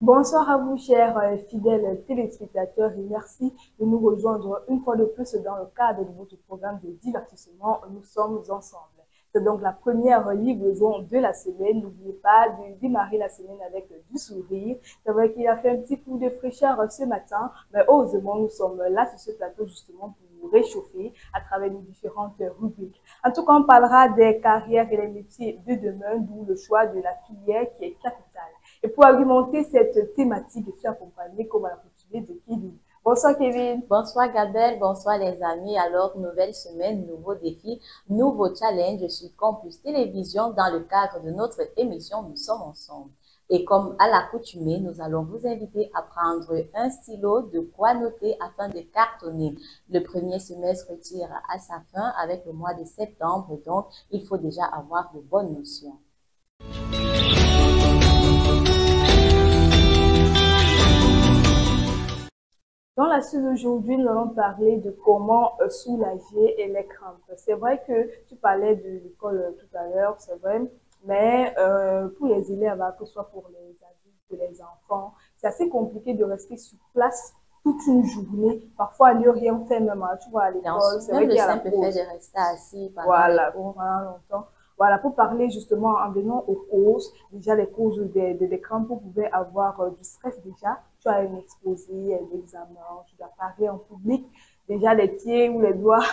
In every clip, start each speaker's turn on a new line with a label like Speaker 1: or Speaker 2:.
Speaker 1: Bonsoir à vous, chers fidèles téléspectateurs, et merci de nous rejoindre une fois de plus dans le cadre de votre programme de divertissement. Nous sommes ensemble. C'est donc la première livraison de la semaine. N'oubliez pas de démarrer la semaine avec du sourire. C'est vrai qu'il a fait un petit coup de fraîcheur ce matin, mais heureusement, nous sommes là sur ce plateau justement pour nous réchauffer à travers nos différentes rubriques. En tout cas, on parlera des carrières et des métiers de demain, d'où le choix de la filière qui est capitale. Et pour argumenter cette thématique, je suis accompagnée comme à l'accoutumée de Kevin. Bonsoir Kevin.
Speaker 2: Bonsoir Gabelle, bonsoir les amis. Alors, nouvelle semaine, nouveau défi, nouveau challenge sur Campus Télévision. Dans le cadre de notre émission, nous sommes ensemble. Et comme à l'accoutumée, nous allons vous inviter à prendre un stylo, de quoi noter afin de cartonner. Le premier semestre tire à sa fin avec le mois de septembre, donc il faut déjà avoir de bonnes notions.
Speaker 1: Dans la suite d'aujourd'hui, nous allons parler de comment soulager les crampes. C'est vrai que tu parlais de l'école tout à l'heure, c'est vrai, mais pour les élèves, que ce soit pour les adultes, les enfants, c'est assez compliqué de rester sur place toute une journée. Parfois, ne rien faire même, tu vois, à l'école.
Speaker 2: C'est vrai qu'il y a le simple fait de rester assis pendant
Speaker 1: longtemps. Voilà, pour parler justement en venant aux causes, déjà les causes des crampes, vous pouvez avoir du stress déjà, tu as un exposé, un examen, tu dois parler en public, déjà les pieds ou les doigts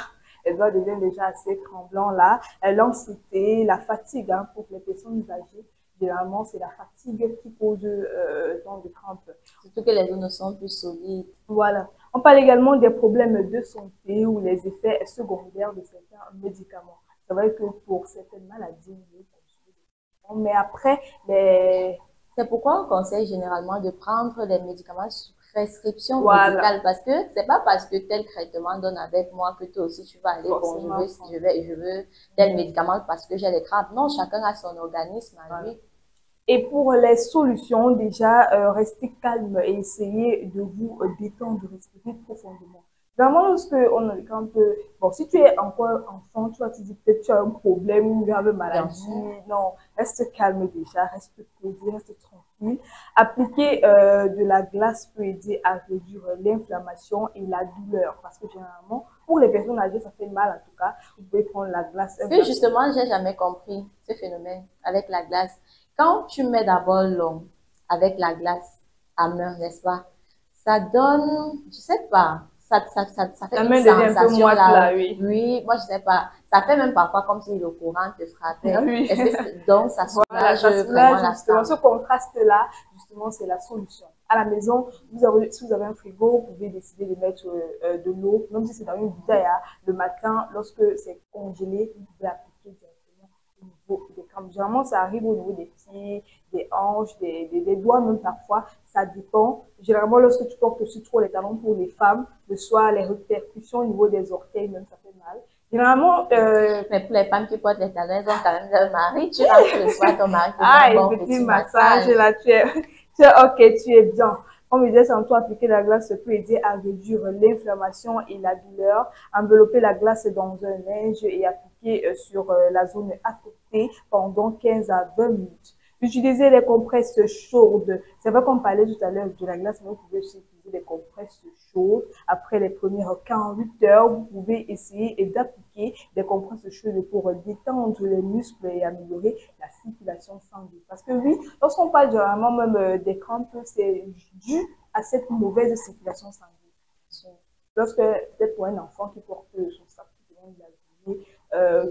Speaker 1: deviennent déjà assez tremblants là, l'anxiété, la fatigue pour les personnes âgées. Généralement, c'est la fatigue qui cause tant de crampes.
Speaker 2: Surtout que les os ne sont plus solides.
Speaker 1: Voilà. On parle également des problèmes de santé ou les effets secondaires de certains médicaments. C'est vrai que pour certaines maladies, mais après,
Speaker 2: c'est pourquoi on conseille généralement de prendre les médicaments sous prescription médicale, parce que c'est pas parce que tel traitement donne avec moi que toi aussi tu vas aller, bon, je veux tel médicament parce que j'ai des crampes. Non, chacun a son organisme à lui.
Speaker 1: Et pour les solutions, déjà, restez calme et essayez de vous détendre, de respirer profondément. Vraiment, lorsque on a des crampes, bon, si tu es encore enfant, tu vas te dire peut-être tu as un problème ou une grave maladie. Non, reste calme déjà, reste posé, reste tranquille. Appliquer de la glace peut aider à réduire l'inflammation et la douleur. Parce que généralement, pour les personnes âgées, ça fait mal en tout cas. Vous pouvez prendre la glace.
Speaker 2: Que justement, j'ai jamais compris ce phénomène avec la glace. Quand tu mets d'abord l'eau avec la glace à main, n'est-ce pas? Ça donne, je sais pas. Ça fait une sensation là. Oui, moi je sais pas. Ça fait même parfois comme si le courant te frappait.
Speaker 1: Oui.
Speaker 2: Donc ça soulage vraiment la
Speaker 1: justement. Ce contraste-là, justement, c'est la solution. À la maison, si vous avez un frigo, vous pouvez décider de mettre de l'eau, même si c'est dans une bouteille. Le matin, lorsque c'est congelé, vous pouvez appliquer directement au niveau des crampes. Généralement, ça arrive au niveau des pieds, des hanches, des doigts même parfois. Ça dépend. Généralement, lorsque tu portes aussi trop les talons pour les femmes, le soir, les répercussions au niveau des orteils, même ça fait mal. Généralement,
Speaker 2: mais pour les femmes qui portent les talons, elles ont quand même leur mari. Tu rentres le soir, ton mari te fait un bon petit massage.
Speaker 1: Là, tu es ok, tu es bien. Comme je disais, sans toi, appliquer la glace peut aider à réduire l'inflammation et la douleur. Envelopper la glace dans un linge et appliquer sur la zone affectée pendant 15 à 20 minutes. Utilisez les compresses chaudes. C'est vrai qu'on parlait tout à l'heure de la glace, mais vous pouvez aussi utiliser des compresses chaudes. Après les premières 48 heures, vous pouvez essayer d'appliquer des compresses chaudes pour détendre les muscles et améliorer la circulation sanguine. Parce que oui, lorsqu'on parle généralement même des crampes, c'est dû à cette mauvaise circulation sanguine. Lorsque, peut-être pour un enfant qui porte son sac tout au long de la journée,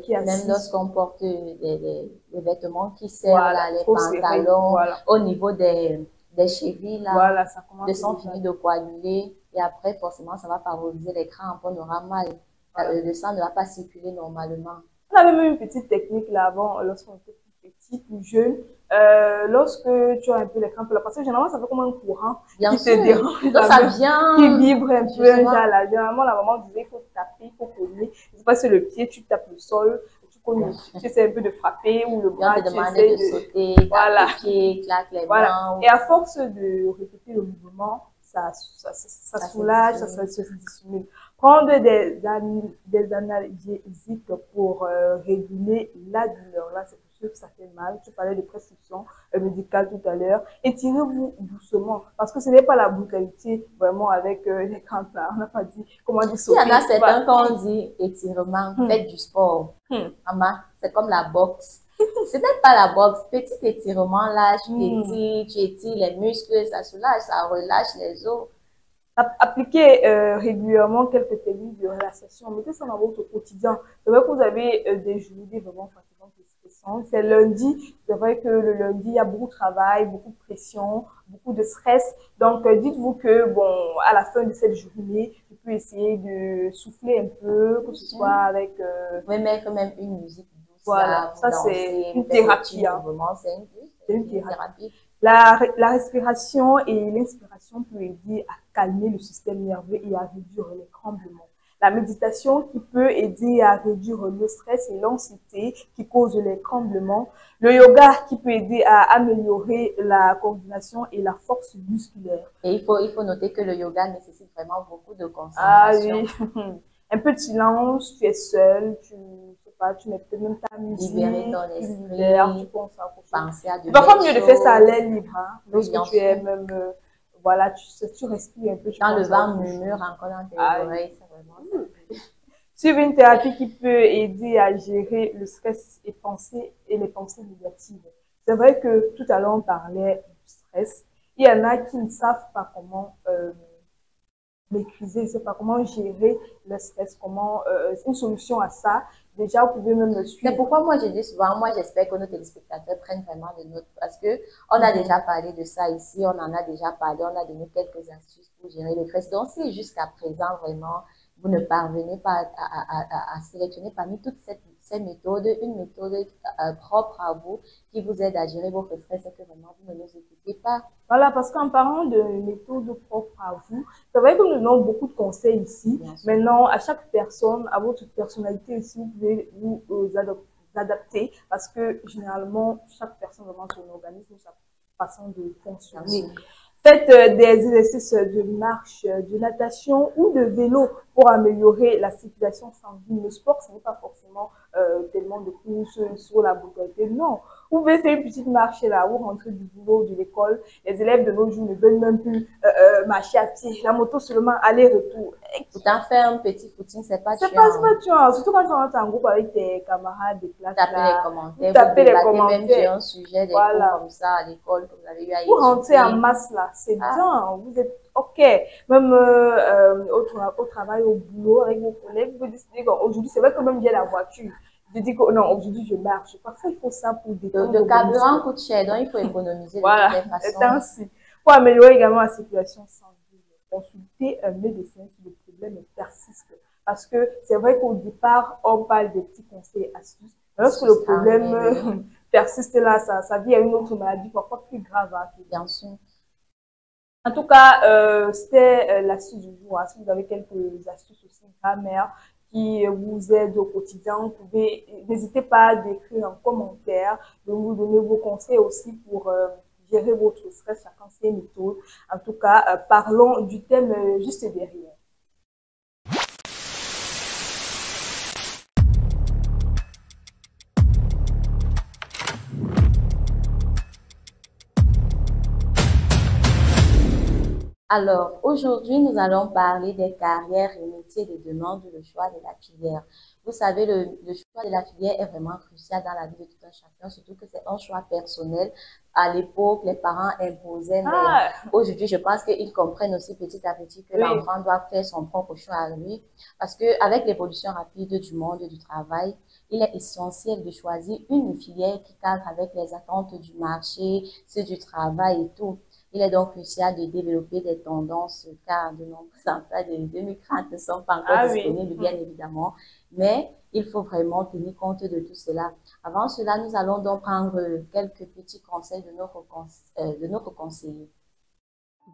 Speaker 2: même lorsqu'on porte des vêtements qui serrent là, les pantalons, au niveau des chevilles, là,
Speaker 1: ça commence
Speaker 2: de sang fini de coaguler, et après forcément ça va favoriser les crampes, on aura mal, le sang ne va pas circuler normalement.
Speaker 1: On avait même une petite technique là avant, lorsqu'on était plus petit, plus jeune, lorsque tu as un peu les crampes là, parce que généralement ça fait comme un courant qui te dérange,
Speaker 2: donc ça vient,
Speaker 1: qui vibre un peu, là. Généralement la maman disait il faut taper, il faut cogner, c'est pas sur le pied, tu tapes le sol, tu tu essaies un peu de frapper ou le
Speaker 2: On
Speaker 1: bras,
Speaker 2: te
Speaker 1: tu
Speaker 2: demande
Speaker 1: essaies
Speaker 2: de
Speaker 1: de...
Speaker 2: sauter,
Speaker 1: Voilà.
Speaker 2: taper pied, claque les
Speaker 1: Voilà.
Speaker 2: mains.
Speaker 1: Et à force de répéter le mouvement, ça
Speaker 2: Ça se
Speaker 1: soulage,
Speaker 2: dissimule.
Speaker 1: ça se dissimule. Prendre des analgésiques pour réguler la douleur. Là, c'est pour ceux que ça fait mal. Tu parlais de prescription médicale tout à l'heure. Étirez-vous doucement parce que ce n'est pas la brutalité vraiment avec les crampes là. On n'a pas dit comment dire
Speaker 2: Il y
Speaker 1: sauter.
Speaker 2: en a certains quand on dit étirement, faites du sport.
Speaker 1: Hmm.
Speaker 2: Maman, c'est comme la boxe. Ce n'est pas la boxe. Petit étirement là, tu étires les muscles, ça soulage, ça relâche les os.
Speaker 1: Appliquez régulièrement quelques techniques de relaxation. Mettez ça dans votre quotidien. C'est vrai que vous avez des journées vraiment fatigantes et stressantes. C'est lundi. C'est vrai que le lundi, il y a beaucoup de travail, beaucoup de pression, beaucoup de stress. Donc, dites-vous que, bon, à la fin de cette journée, tu peux essayer de souffler un peu, que ce soit avec...
Speaker 2: Vous pouvez mettre même une musique douce
Speaker 1: voilà,
Speaker 2: là,
Speaker 1: ça c'est une thérapie. Hein.
Speaker 2: C'est une thérapie.
Speaker 1: La respiration et l'inspiration peut aider à calmer le système nerveux et à réduire les tremblements. La méditation qui peut aider à réduire le stress et l'anxiété qui causent les tremblements. Le yoga qui peut aider à améliorer la coordination et la force musculaire.
Speaker 2: Et il faut noter que le yoga nécessite vraiment beaucoup de concentration.
Speaker 1: Ah oui, un peu de silence, tu es seul, tu mets peut-être même ta musique,
Speaker 2: libérer ton
Speaker 1: tu
Speaker 2: esprit,
Speaker 1: libères, tu penses à autre chose.
Speaker 2: penser à de
Speaker 1: C'est parfois mieux de faire ça à
Speaker 2: choses.
Speaker 1: l'air libre, hein, lorsque tu es même, voilà, tu respires un peu.
Speaker 2: Quand le vent murmure encore dans tes oreilles, c'est vraiment ça.
Speaker 1: Suivre une thérapie qui peut aider à gérer le stress et les pensées négatives. C'est vrai que tout à l'heure on parlait du stress. Il y en a qui ne savent pas comment maîtriser, je ne sais pas comment gérer le stress, comment une solution à ça. Déjà, vous pouvez même me suivre.
Speaker 2: C'est pourquoi moi je dis souvent, moi j'espère que nos téléspectateurs prennent vraiment des notes parce que on a déjà parlé de ça ici, on en a déjà parlé, on a donné quelques astuces pour gérer le stress. Donc si jusqu'à présent vraiment vous ne parvenez pas à sélectionner parmi toutes ces méthodes, une méthode propre à vous qui vous aide à gérer votre stress, c'est que vraiment vous ne nous écoutez pas.
Speaker 1: Voilà, parce qu'en parlant de méthode propre à vous, c'est vrai que nous donnons beaucoup de conseils ici. Maintenant, à chaque personne, à votre personnalité aussi, vous pouvez vous adapter parce que généralement, chaque personne a son organisme, sa façon de fonctionner. Faites des exercices de marche, de natation ou de vélo pour améliorer la circulation sanguine. Le sport, ce n'est pas forcément tellement de courses sur la brutalité. Non, vous pouvez faire une petite marche là, vous rentrez du boulot, de l'école. Les élèves de nos jours ne veulent même plus marcher à pied. La moto seulement aller-retour.
Speaker 2: Pourtant, faire un petit footing, c'est pas tuant.
Speaker 1: C'est pas tuant. Surtout quand tu rentres en groupe avec tes camarades de classe.
Speaker 2: Taper les commentaires. Même sur un sujet, des cours comme ça à l'école que vous avez eu à étudier.
Speaker 1: Vous rentrez en masse là, c'est bien. Vous êtes OK. Même au travail, au boulot, avec vos collègues, vous décidez qu'aujourd'hui, c'est vrai que même j'ai la voiture. Je dis que non, aujourd'hui, je marche. Parfois, il faut ça pour détendre.
Speaker 2: Le carburant coûte cher, donc il faut économiser de toutes les façons.
Speaker 1: C'est ainsi. Pour améliorer également la circulation sanguine, consultez un médecin si le problème persiste. Parce que c'est vrai qu'au départ, on parle des petits conseils et astuces. Mais lorsque le problème persiste là, ça vient à une autre maladie, parfois plus grave.
Speaker 2: Bien sûr.
Speaker 1: En tout cas, c'était l'astuce du jour. Si vous avez quelques astuces aussi grammaire qui vous aident au quotidien, vous pouvez, n'hésitez pas à d'écrire en commentaire, de vous donner vos conseils aussi pour gérer votre stress, chacun ses méthodes. En tout cas, parlons du thème juste derrière.
Speaker 2: Alors, aujourd'hui, nous allons parler des carrières et métiers de demain, le choix de la filière. Vous savez, le choix de la filière est vraiment crucial dans la vie de tout un chacun, surtout que c'est un choix personnel. À l'époque, les parents imposaient, mais aujourd'hui, je pense qu'ils comprennent aussi petit à petit que l'enfant doit faire son propre choix à lui. Parce qu'avec l'évolution rapide du monde du travail, il est essentiel de choisir une filière qui cadre avec les attentes du marché, ceux du travail et tout. Il est donc crucial de développer des tendances car de nombreux emplois de 2030 ne sont pas encore disponibles, bien évidemment. Mais il faut vraiment tenir compte de tout cela. Avant cela, nous allons donc prendre quelques petits conseils de notre conseiller.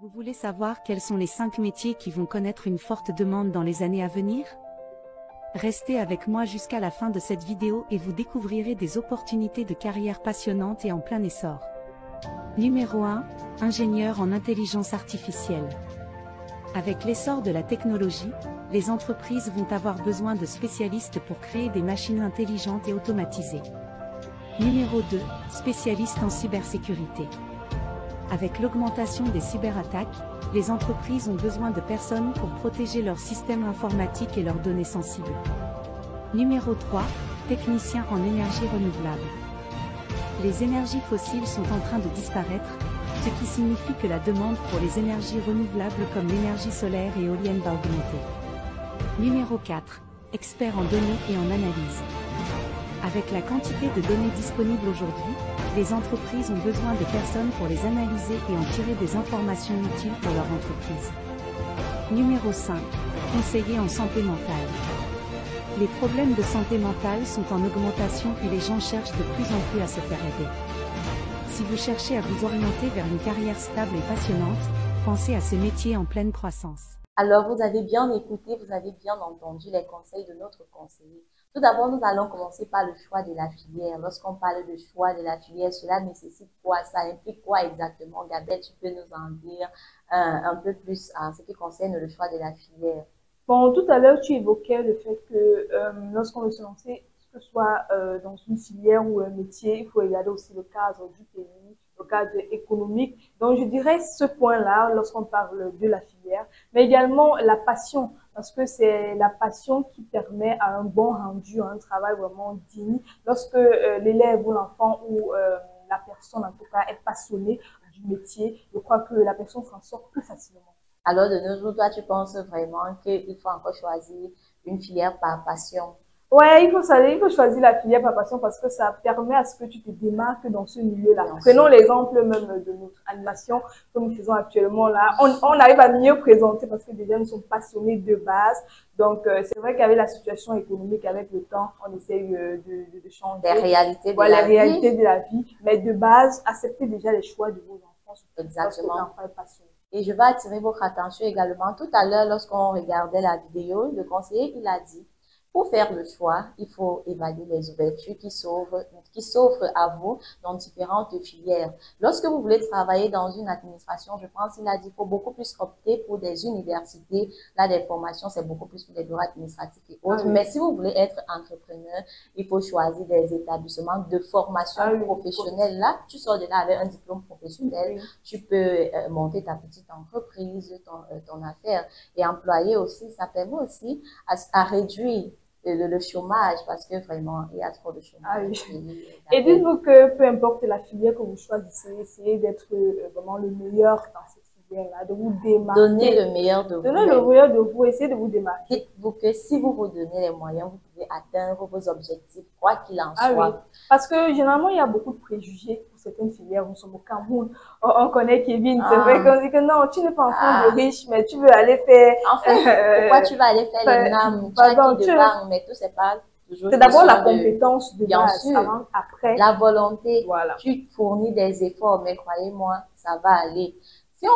Speaker 3: Vous voulez savoir quels sont les 5 métiers qui vont connaître une forte demande dans les années à venir? Restez avec moi jusqu'à la fin de cette vidéo et vous découvrirez des opportunités de carrière passionnantes et en plein essor. Numéro 1. Ingénieur en intelligence artificielle. Avec l'essor de la technologie, les entreprises vont avoir besoin de spécialistes pour créer des machines intelligentes et automatisées. Numéro 2. Spécialiste en cybersécurité. Avec l'augmentation des cyberattaques, les entreprises ont besoin de personnes pour protéger leurs systèmes informatiques et leurs données sensibles. Numéro 3. Technicien en énergie renouvelable. Les énergies fossiles sont en train de disparaître, ce qui signifie que la demande pour les énergies renouvelables comme l'énergie solaire et éolienne va augmenter. Numéro 4. Expert en données et en analyse. Avec la quantité de données disponibles aujourd'hui, les entreprises ont besoin de personnes pour les analyser et en tirer des informations utiles pour leur entreprise. Numéro 5. Conseiller en santé mentale. Les problèmes de santé mentale sont en augmentation et les gens cherchent de plus en plus à se faire aider. Si vous cherchez à vous orienter vers une carrière stable et passionnante, pensez à ces métiers en pleine croissance.
Speaker 2: Alors, vous avez bien écouté, vous avez bien entendu les conseils de notre conseiller. Tout d'abord, nous allons commencer par le choix de la filière. Lorsqu'on parle de choix de la filière, cela nécessite quoi? Ça implique quoi exactement? Gabriel, tu peux nous en dire un peu plus en ce qui concerne le choix de la filière?
Speaker 1: Bon, tout à l'heure, tu évoquais le fait que lorsqu'on veut se lancer, que ce soit dans une filière ou un métier, il faut regarder aussi le cadre du pays, le cadre économique. Donc, je dirais ce point-là lorsqu'on parle de la filière, mais également la passion, parce que c'est la passion qui permet à un bon rendu, à un travail vraiment digne. Lorsque l'élève ou l'enfant ou la personne, en tout cas, est passionnée du métier, je crois que la personne s'en sort plus facilement.
Speaker 2: Alors, de nos jours, toi, tu penses vraiment qu'il faut encore choisir une filière par passion?
Speaker 1: Ouais, il faut choisir la filière par passion parce que ça permet à ce que tu te démarques dans ce milieu-là. Prenons l'exemple même de notre animation que nous faisons actuellement là. On arrive à mieux présenter parce que déjà nous sommes passionnés de base. Donc, c'est vrai qu'avec la situation économique, avec le temps, on essaye de changer.
Speaker 2: Les réalités de
Speaker 1: les
Speaker 2: la
Speaker 1: réalités
Speaker 2: vie.
Speaker 1: de la vie. Mais de base, acceptez déjà les choix de vos enfants.
Speaker 2: Exactement.
Speaker 1: Parce que l'enfant est passionné.
Speaker 2: Et je vais attirer votre attention également. Tout à l'heure, lorsqu'on regardait la vidéo, le conseiller, il a dit, pour faire le choix, il faut évaluer les ouvertures qui s'offrent à vous dans différentes filières. Lorsque vous voulez travailler dans une administration, je pense qu'il a dit qu'il faut beaucoup plus opter pour des universités. Là, des formations, c'est beaucoup plus pour les droits administratifs et autres. Mais si vous voulez être entrepreneur, il faut choisir des établissements de formation professionnelle. Là, tu sors de là avec un diplôme professionnel. Tu peux monter ta petite entreprise, ton affaire. Et employer aussi, ça permet aussi à réduire le chômage parce que vraiment, il y a trop de chômage.
Speaker 1: Et dites-vous que peu importe la filière que vous choisissez, essayez d'être vraiment le meilleur dans cette filière-là, de vous démarquer.
Speaker 2: Donnez le meilleur de vous.
Speaker 1: Donnez le meilleur de vous, essayez de vous démarquer.
Speaker 2: Dites-vous que si vous vous donnez les moyens, vous pouvez atteindre vos objectifs, quoi qu'il en soit.
Speaker 1: Oui. Parce que généralement, il y a beaucoup de préjugés pour certaines filières. Nous sommes au Cameroun. On connaît Kevin. C'est vrai qu'on dit que non, tu n'es pas enfant de riche, mais tu veux aller faire...
Speaker 2: En fait, pourquoi tu vas aller faire le NAM? Mais tout, c'est pas toujours...
Speaker 1: C'est d'abord la compétence de
Speaker 2: bien
Speaker 1: base.
Speaker 2: sûr.
Speaker 1: Avant, après.
Speaker 2: La volonté.
Speaker 1: Voilà.
Speaker 2: Tu fournis des efforts, mais croyez-moi, ça va aller. Si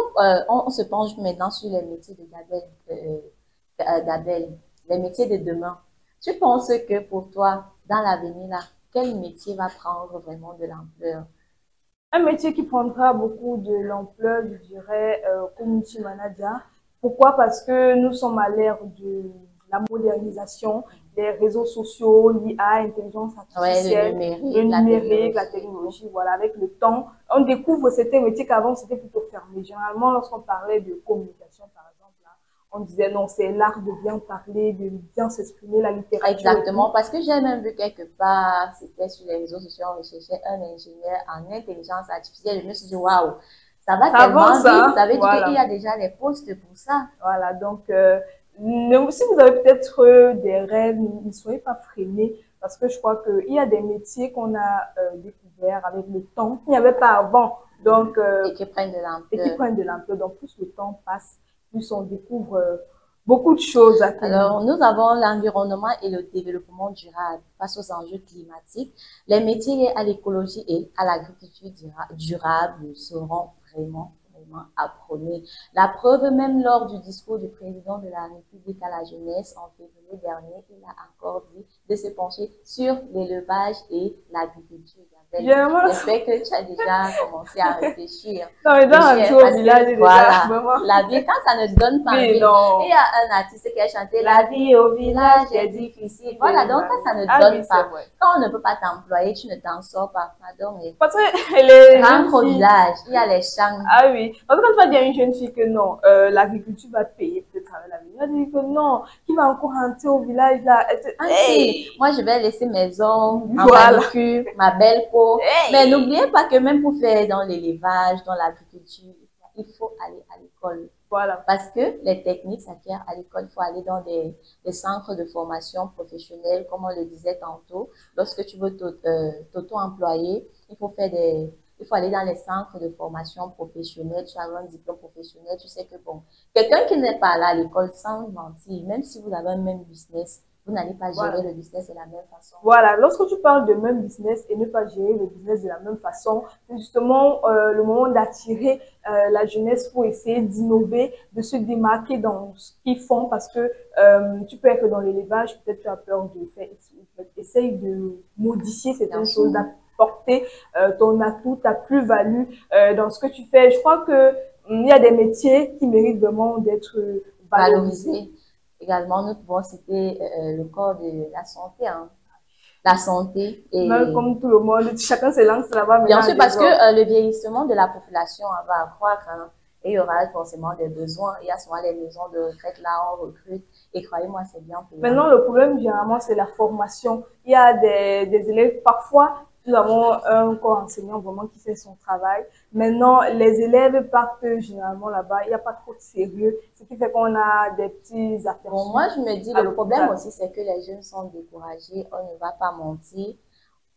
Speaker 2: on se penche maintenant sur les métiers de Gabel, les métiers de demain, tu penses que pour toi, dans l'avenir, là, quel métier va prendre vraiment de l'ampleur?
Speaker 1: Un métier qui prendra beaucoup de l'ampleur, je dirais, community manager. Pourquoi? Parce que nous sommes à l'ère de la modernisation, les réseaux sociaux, l'IA, l'intelligence artificielle, le numérique, la technologie. Voilà, avec le temps, on découvre certains métiers qu'avant c'était plutôt fermé. Généralement, lorsqu'on parlait de communication, par exemple, là, on disait non, c'est l'art de bien parler, de bien s'exprimer, la littérature.
Speaker 2: Exactement, parce que j'ai même vu quelque part, c'était sur les réseaux sociaux, on recherchait un ingénieur en intelligence artificielle. Je me suis dit, waouh, ça va tellement vite. Ça veut dire qu'il y a déjà des postes pour ça.
Speaker 1: Voilà, donc, si vous avez peut-être des rêves, ne soyez pas freinés, parce que je crois qu'il y a des métiers qu'on a découverts avec le temps, qu'il n'y avait pas avant. Donc,
Speaker 2: et qui prennent de l'ampleur.
Speaker 1: Et qui prennent de l'ampleur. Donc, plus le temps passe, plus on découvre beaucoup de choses.
Speaker 2: Alors, nous avons l'environnement et le développement durable face aux enjeux climatiques. Les métiers liés à l'écologie et à l'agriculture durable seront vraiment carrément à prôner. La preuve, même lors du discours du président de la République à la jeunesse en février dernier, il a encore dit de se pencher sur l'élevage et l'agriculture. J'espère que tu as déjà commencé à réfléchir.
Speaker 1: Non, mais dans un tour au village, déjà,
Speaker 2: voilà,
Speaker 1: vraiment.
Speaker 2: la vie, quand ça ne donne pas envie. Il y a un artiste qui a chanté « La vie au village est difficile ». Voilà, donc quand ça ne donne pas, quand on ne peut pas t'employer, tu ne t'en sors pas. Pardon.
Speaker 1: Parce que les
Speaker 2: rentre au village, il y a les champs.
Speaker 1: Ah oui, parce que quand tu vas dire à une jeune fille que non, l'agriculture va te payer peut-être avec l'avenir, elle dit que non, qui va encore rentrer au village là.
Speaker 2: Hey. Moi, je vais laisser mes ongles, ma
Speaker 1: voilà.
Speaker 2: manucure, ma belle peau. Hey. Mais n'oubliez pas que même pour faire dans l'élevage, dans l'agriculture, il faut aller à l'école.
Speaker 1: Voilà.
Speaker 2: Parce que les techniques s'acquièrent à l'école. Il faut aller dans des centres de formation professionnelle, comme on le disait tantôt. Lorsque tu veux t'auto-employer, il faut aller dans les centres de formation professionnelle, tu as un diplôme professionnel, tu sais que bon, quelqu'un qui n'est pas là à l'école, sans mentir, même si vous avez un même business, vous n'allez pas gérer le business de la même façon.
Speaker 1: Voilà, lorsque tu parles de même business et ne pas gérer le business de la même façon, c'est justement le moment d'attirer la jeunesse pour essayer d'innover, de se démarquer dans ce qu'ils font parce que tu peux être dans l'élevage, peut-être tu as peur de faire, essaye de modifier certaines choses, d'apporter ton atout, ta plus-value dans ce que tu fais. Je crois que il y a des métiers qui méritent vraiment d'être valorisés.
Speaker 2: Également, nous pouvons citer le corps de la santé. Hein. La santé. Et
Speaker 1: même comme tout le monde, chacun se lance là-bas.
Speaker 2: Bien sûr, parce que le vieillissement de la population va accroître. Hein, et il y aura forcément des besoins. Il y a souvent les maisons de retraite là, on recrute. Et croyez-moi, c'est bien payé.
Speaker 1: Maintenant, le problème, généralement, c'est la formation. Il y a des élèves, parfois, nous avons un corps enseignant vraiment qui fait son travail. Maintenant, les élèves partent généralement là-bas. Il n'y a pas trop de sérieux. Ce qui fait qu'on a des petits aperçus.
Speaker 2: Bon, moi, je me dis, le problème aussi, c'est que les jeunes sont découragés. On ne va pas mentir.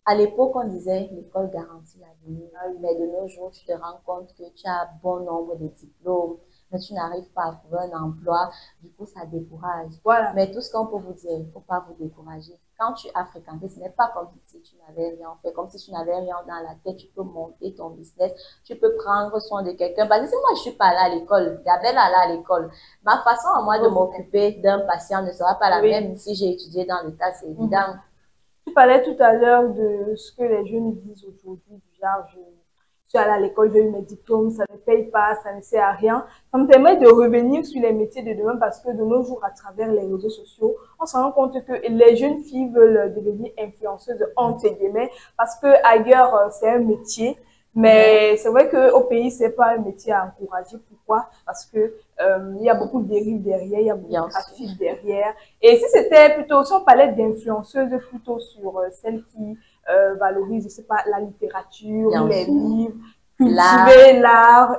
Speaker 2: À l'époque, on disait l'école garantit l'avenir. Mais de nos jours, tu te rends compte que tu as bon nombre de diplômes, mais tu n'arrives pas à trouver un emploi. Du coup, ça décourage.
Speaker 1: Voilà.
Speaker 2: Mais tout ce qu'on peut vous dire, il ne faut pas vous décourager. Quand tu as fréquenté, ce n'est pas comme si tu n'avais rien fait, comme si tu n'avais rien dans la tête. Tu peux monter ton business, tu peux prendre soin de quelqu'un. Parce que si moi, je ne suis pas là à l'école, Gabelle est là à l'école, ma façon à moi de m'occuper d'un patient ne sera pas la même si j'ai étudié dans l'État, c'est évident.
Speaker 1: Tu parlais tout à l'heure de ce que les jeunes disent aujourd'hui, du genre, je suis allée à l'école, j'ai eu mes diplômes, ça ne paye pas, ça ne sert à rien. Ça me permet de revenir sur les métiers de demain parce que de nos jours, à travers les réseaux sociaux, on se rend compte que les jeunes filles veulent devenir influenceuses, entre guillemets, parce que ailleurs, c'est un métier. Mais c'est vrai qu'au pays, c'est pas un métier à encourager. Pourquoi? Parce que il y a beaucoup de dérives derrière, il y a beaucoup de trafic derrière. Et si c'était plutôt, si on parlait d'influenceuses plutôt sur celles qui valorisent, je sais pas, la littérature, les livres, cultiver l'art,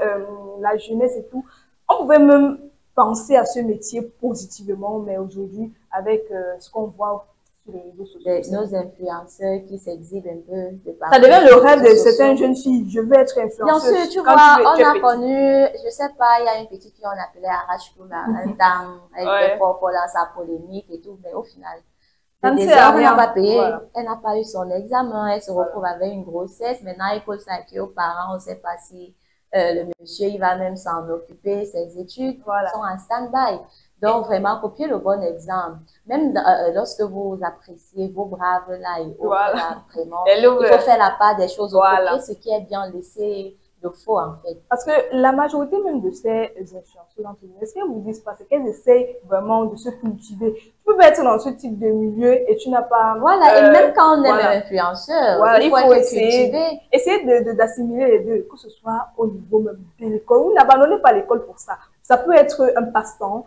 Speaker 1: la jeunesse et tout, on pouvait même penser à ce métier positivement. Mais aujourd'hui, avec ce qu'on voit sur les réseaux sociaux,
Speaker 2: nos influenceurs qui s'exhibent un peu de partout.
Speaker 1: Ça devient le rêve de certaines jeunes filles. Je veux être influenceuse.
Speaker 2: Bien sûr, tu vois, on a connu, je sais pas, il y a une petite fille, on appelait Arachko, un temps, elle était fort dans sa polémique et tout, mais au final, elle n'a pas payé, elle n'a pas eu son examen, elle se retrouve avec une grossesse. Maintenant, il faut s'inquiéter aux parents, on ne sait pas si le monsieur, il va même s'en occuper, ses études sont en stand-by. Donc, vraiment, copier le bon exemple. Même lorsque vous appréciez vos braves là et autres, là, vraiment, il faut faire la part des choses. Copier ce qui est bien, laisser le faux, en fait.
Speaker 1: Parce que la majorité même de ces influenceurs, ce qu'elles vous disent pas, c'est qu'elles essayent vraiment de se cultiver. Tu peux être dans ce type de milieu et tu n'as pas...
Speaker 2: Voilà, et même quand on est influenceur, il faut
Speaker 1: essayer d'assimiler les deux, que ce soit au niveau même de l'école. Vous n'abandonnez pas l'école pour ça. Ça peut être un passe-temps.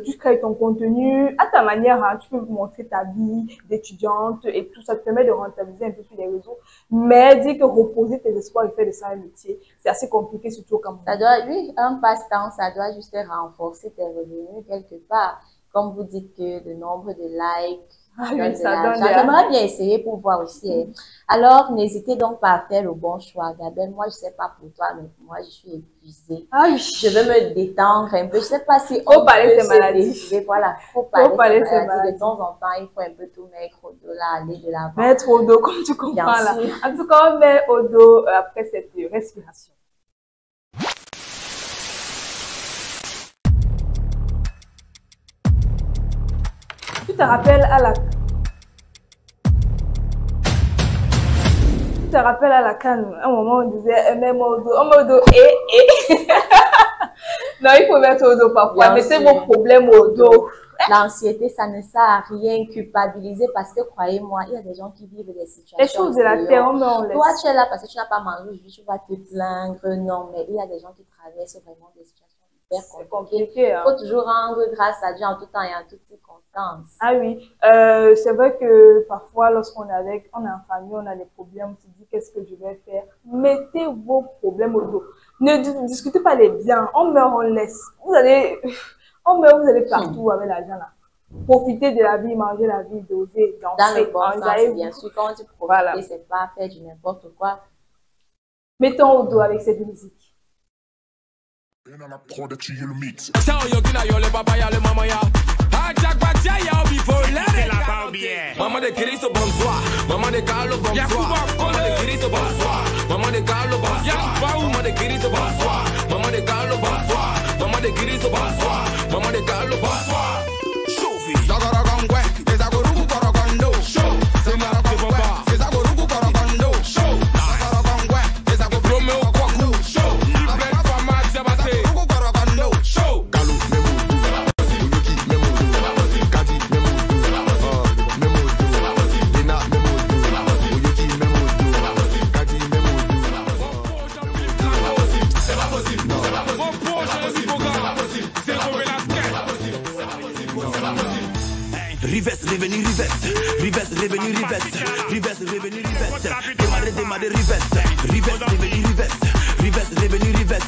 Speaker 1: Tu crées ton contenu à ta manière, hein, tu peux montrer ta vie d'étudiante et tout ça te permet de rentabiliser un peu sur les réseaux. Mais dire que reposer tes espoirs et faire de ça un métier, c'est assez compliqué, surtout comme
Speaker 2: ça doit, oui, un passe-temps, ça doit juste renforcer tes revenus quelque part. Comme vous dites que le nombre de likes, j'aimerais bien essayer pour voir aussi. Alors, n'hésitez donc pas à faire le bon choix. Gabelle, moi, je sais pas pour toi, mais moi, je suis épuisée. Je veux me détendre un peu. Je sais pas si
Speaker 1: on peut se maladies.
Speaker 2: Voilà, faut parler de maladies. De temps en temps, il faut un peu tout mettre au dos là, aller de l'avant.
Speaker 1: Mettre au dos, comme tu comprends là. En tout cas, on met au dos après cette respiration. Tu te rappelles à la... Tu te rappelles à la canne, à un moment on disait mets-moi au dos, on met au dos et. Non, il faut mettre au dos parfois, mettez vos problèmes au dos.
Speaker 2: L'anxiété, ça ne sert à rien culpabiliser parce que croyez-moi, il y a des gens qui vivent des situations.
Speaker 1: Les choses de la terre, on laisse.
Speaker 2: Toi, tu es là parce que tu n'as pas mangé aujourd'hui, tu vas te plaindre. Non, mais il y a des gens qui traversent vraiment des situations hyper compliquées. Il faut toujours rendre grâce à Dieu en tout temps et en toutes circonstances.
Speaker 1: Ah oui, c'est vrai que parfois, lorsqu'on est en famille, on a des problèmes, on se dit qu'est-ce que je vais faire. Mettez vos problèmes au dos. Ne discutez pas les biens, on meurt, on laisse. Vous allez partout avec l'argent là. Profitez de la vie, manger la vie, doser, danser.
Speaker 2: Dans le bon sens, bien sûr. Quand tu profites, voilà. C'est pas faire du n'importe quoi.
Speaker 1: Mettons au dos avec cette musique.
Speaker 4: Maman de Cristo, bonsoir. Maman de Carlo, bonsoir. Maman de Cristo, bonsoir. Maman de Carlo, bonsoir. Maman de Cristo, bonsoir. Maman de Carlo, bonsoir. Maman de Cristo, bonsoir. Maman de Carlo, bonsoir. Chauvi. Zagaragangwe, ezagorugu korogondo. Show. Zagaragangwe, ezagorugu korogondo. Show. Zagaragangwe, ezagorugu Romeo Kwaku. Show. Libre fama zabate. Zagorugu korogondo. Show. Galu memu. Uyuki memu. Kati memu. Memu. Dina memu. Uyuki memu. Kati memu. C'est pas possible. Non. Rives, revenu, Rives. Rives, revenu, Rives. Rives, revenu, Rives. Démarrer, Rives. Rives, revenu, Rives. Rives, revenu, Rives.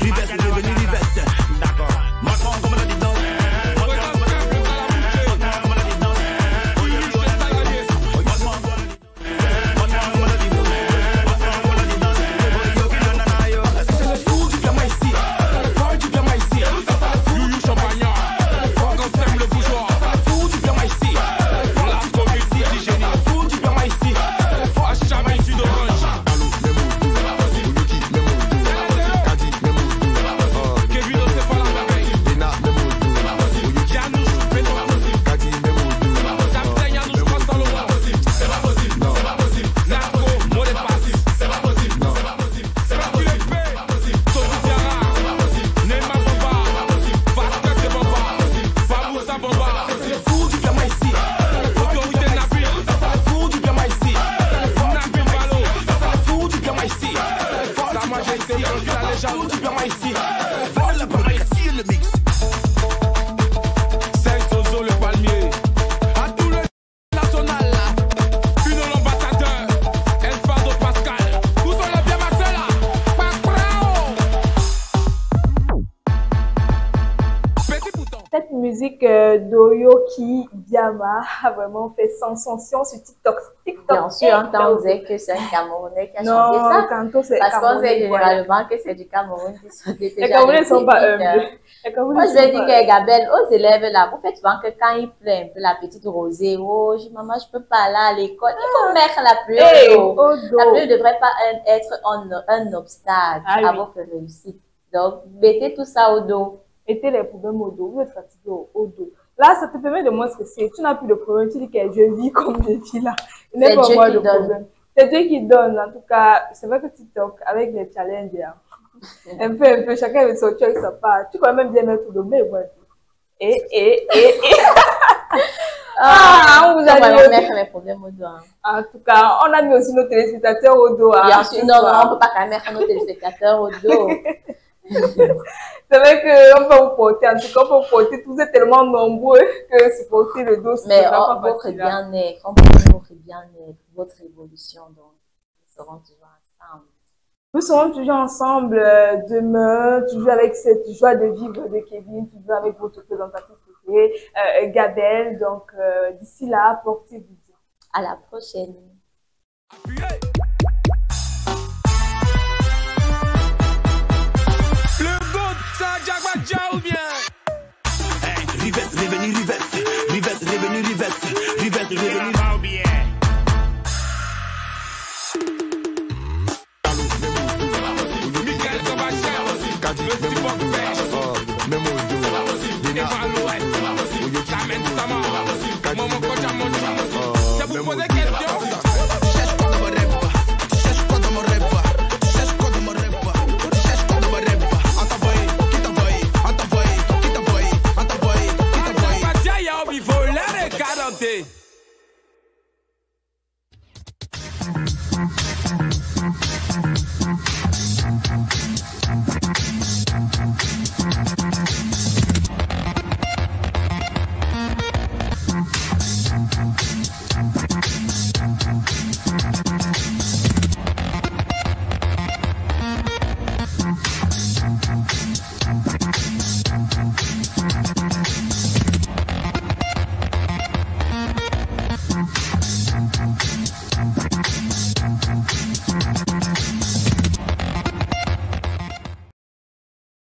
Speaker 4: Rives, revenu, Rives. D'accord. Macron, comme l'a dit dans
Speaker 1: musique d'Oyoki Biama a vraiment fait sensation sur TikTok.
Speaker 2: Bien sûr, on disait que c'est un Camerounais qui a chanté ça.
Speaker 1: Tantôt c'est
Speaker 2: parce qu'on sait généralement que c'est du Cameroun qui sont des
Speaker 1: Les Camerounais ne sont pas humbles.
Speaker 2: Moi, je vais dire que Gabelle, aux élèves là, vous faites souvent que quand ils pleurent un peu la petite rosée, oh, maman, je peux pas aller à l'école. Il faut mettre la pluie au dos. La pluie ne devrait pas être un obstacle à votre réussite. Donc, mettez tout ça au dos.
Speaker 1: Mettez les problèmes au dos, vous êtes fatigué au dos. Là, ça te permet de moins stresser. Tu n'as plus de problème. Tu dis que je vis comme je vis là.
Speaker 2: C'est Dieu qui
Speaker 1: donne. C'est Dieu qui donne. En tout cas, c'est vrai que TikTok, avec les challenges, un peu, chacun veut sortir avec sa part. Tu peux même bien mettre le mais voilà.
Speaker 2: On va mettre les problèmes au dos.
Speaker 1: En tout cas, on a mis aussi nos téléspectateurs au dos.
Speaker 2: Bien sûr, non, on ne peut pas quand même mettre nos téléspectateurs au dos.
Speaker 1: C'est vrai qu'on peut vous porter, en tout cas, on peut vous porter, vous êtes tellement nombreux que supporter le dos,
Speaker 2: mais votre bien-être, on peut votre bien-être, votre évolution, donc nous serons toujours ensemble.
Speaker 1: Nous serons toujours ensemble demain, toujours avec cette joie de vivre de Kevin, toujours avec votre présentatrice préférée, Gabelle. Donc, d'ici là, portez-vous bien.
Speaker 2: À la prochaine.
Speaker 4: Ou bien Rives, revenu, Rives. Rives, revenu, Rives. Rives, revenu, bien. Michael Tabachan, le petit